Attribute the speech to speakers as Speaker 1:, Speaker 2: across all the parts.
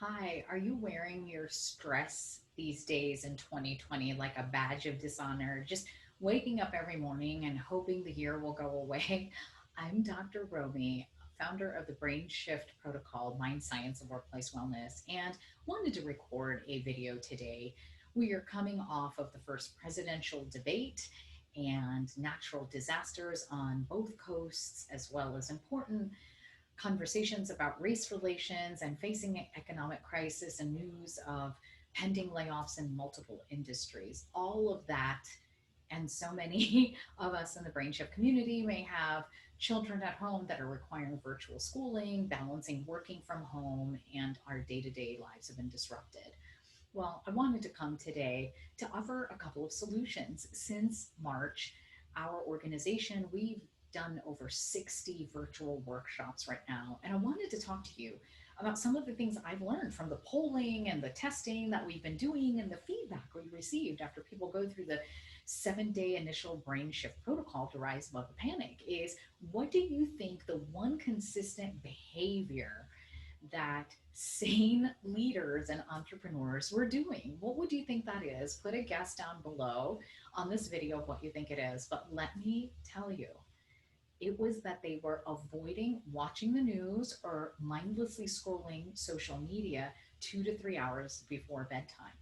Speaker 1: Hi, are you wearing your stress these days in 2020 like a badge of dishonor? Just waking up every morning and hoping the year will go away? I'm Dr. Romie, founder of the Brain Shift Protocol, Mind Science of Workplace Wellness, and wanted to record a video today. We are coming off of the first presidential debate and natural disasters on both coasts, as well as important conversations about race relations and facing economic crisis and news of pending layoffs in multiple industries. All of that, and so many of us in the brain shift community may have children at home that are requiring virtual schooling, balancing working from home, and our day to day lives have been disrupted. Well, I wanted to come today to offer a couple of solutions. Since March, our organization, we've done over 60 virtual workshops right now. And I wanted to talk to you about some of the things I've learned from the polling and the testing that we've been doing and the feedback we received after people go through the 7-day initial brain shift protocol to rise above the panic is what do you think the one consistent behavior that sane leaders and entrepreneurs were doing? What would you think that is? Put a guess down below on this video of what you think it is. But let me tell you, it was that they were avoiding watching the news or mindlessly scrolling social media 2 to 3 hours before bedtime.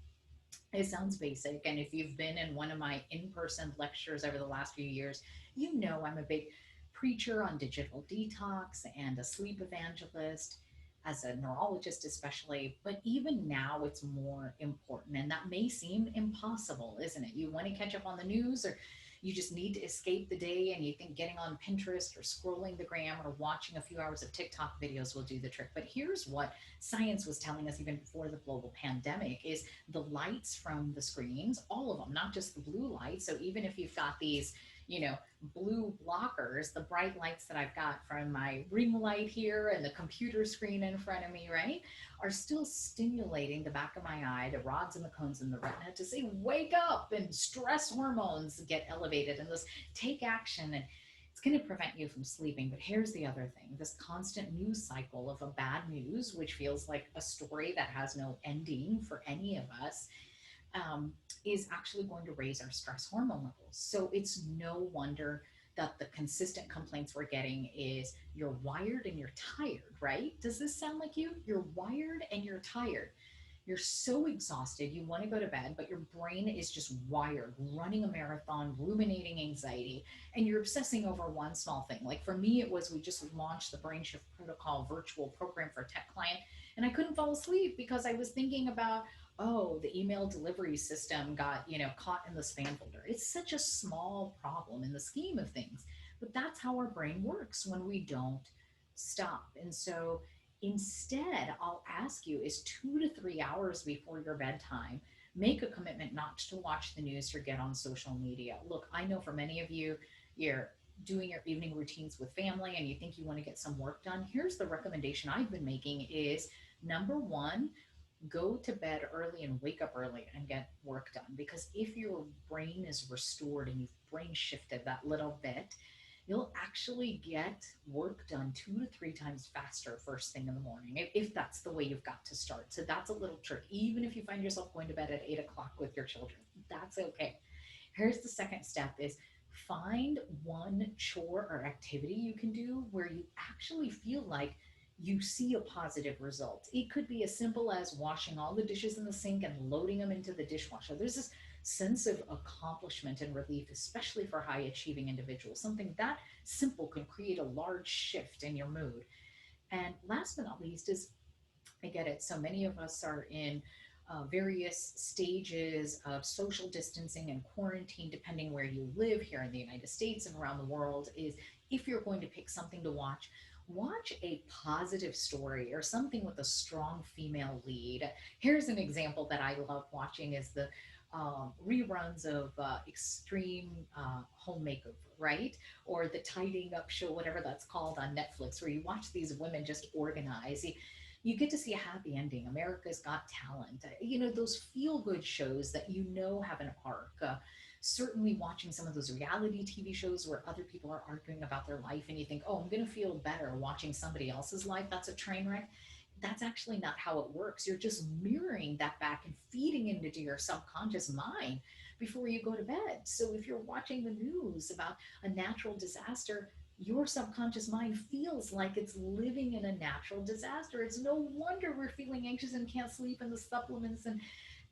Speaker 1: It sounds basic. And if you've been in one of my in person lectures over the last few years, you know I'm a big preacher on digital detox and a sleep evangelist as a neurologist, especially. But even now, it's more important. And that may seem impossible, isn't it? You want to catch up on the news, or you just need to escape the day, and you think getting on Pinterest or scrolling the gram or watching a few hours of TikTok videos will do the trick. But here's what science was telling us even before the global pandemic is the lights from the screens, all of them, not just the blue lights. So even if you've got these, blue blockers, the bright lights that I've got from my ring light here and the computer screen in front of me, right, are still stimulating the back of my eye, the rods and the cones in the retina to say, wake up, and stress hormones get elevated and this take action. And it's going to prevent you from sleeping. But here's the other thing, this constant news cycle of a bad news, which feels like a story that has no ending for any of us, is actually going to raise our stress hormone levels. So it's no wonder that the consistent complaints we're getting is you're wired and you're tired, right? Does this sound like you? You're wired and you're tired. You're so exhausted, you want to go to bed, but your brain is just wired, running a marathon, ruminating anxiety, and you're obsessing over one small thing. Like for me, it was we just launched the Brain Shift Protocol virtual program for a tech client, and I couldn't fall asleep because I was thinking about, oh, the email delivery system got, caught in the spam folder. It's such a small problem in the scheme of things, but that's how our brain works when we don't stop. And so instead, I'll ask you is 2 to 3 hours before your bedtime, make a commitment not to watch the news or get on social media. Look, I know for many of you, you're doing your evening routines with family and you think you want to get some work done. Here's the recommendation I've been making is number one, go to bed early and wake up early and get work done. Because if your brain is restored and you've brain shifted that little bit, you'll actually get work done 2 to 3 times faster first thing in the morning, if that's the way you've got to start. So that's a little trick. Even if you find yourself going to bed at 8 o'clock with your children, that's okay. Here's the second step is find one chore or activity you can do where you actually feel like you see a positive result. It could be as simple as washing all the dishes in the sink and loading them into the dishwasher. There's this sense of accomplishment and relief, especially for high achieving individuals. Something that simple can create a large shift in your mood. And last but not least is, I get it. So many of us are in various stages of social distancing and quarantine, depending where you live here in the United States and around the world, is if you're going to pick something to watch, watch a positive story or something with a strong female lead. Here's an example that I love watching is the reruns of Extreme Home Makeover, right? Or the Tidying Up Show, whatever that's called on Netflix, where you watch these women just organize. You get to see a happy ending. America's Got Talent. Those feel good shows that have an arc. Certainly watching some of those reality TV shows where other people are arguing about their life and you think, oh, I'm going to feel better watching somebody else's life. That's a train wreck. That's actually not how it works. You're just mirroring that back and feeding it into your subconscious mind before you go to bed. So if you're watching the news about a natural disaster, your subconscious mind feels like it's living in a natural disaster. It's no wonder we're feeling anxious and can't sleep, and the supplements and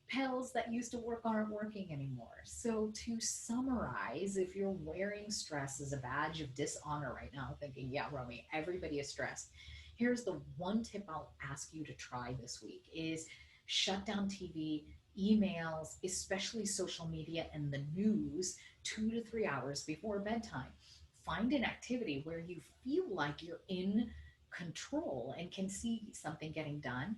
Speaker 1: pills that used to work aren't working anymore. So, to summarize, if you're wearing stress as a badge of dishonor right now, thinking, yeah, Romy, everybody is stressed, here's the one tip I'll ask you to try this week is shut down TV, emails, especially social media and the news 2 to 3 hours before bedtime. Find an activity where you feel like you're in control and can see something getting done.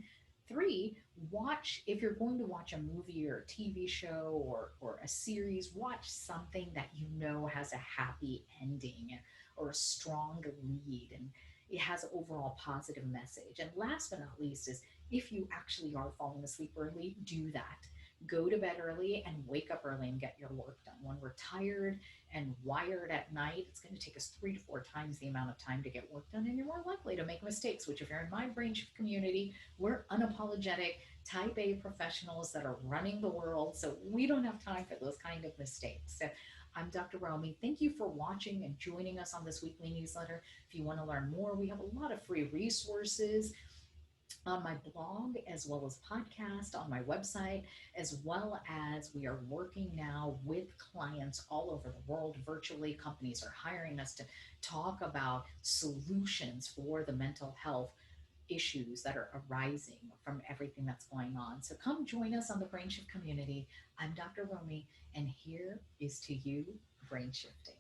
Speaker 1: Three, watch, if you're going to watch a movie or a TV show or a series, watch something that you know has a happy ending or a strong lead and it has an overall positive message. And last but not least is if you actually are falling asleep early, do that. Go to bed early and wake up early and get your work done. When we're tired and wired at night, it's going to take us 3 to 4 times the amount of time to get work done, and you're more likely to make mistakes. Which, if you're in my brain shift community, we're unapologetic type A professionals that are running the world, so we don't have time for those kind of mistakes. So I'm Dr. Romie. Thank you for watching and joining us on this weekly newsletter. If you want to learn more, we have a lot of free resources on my blog as well as podcast on my website, as well as we are working now with clients all over the world virtually. Companies are hiring us to talk about solutions for the mental health issues that are arising from everything that's going on. So come join us on the Brain Shift community. I'm Dr. Romie, and here is to you, brain shifting.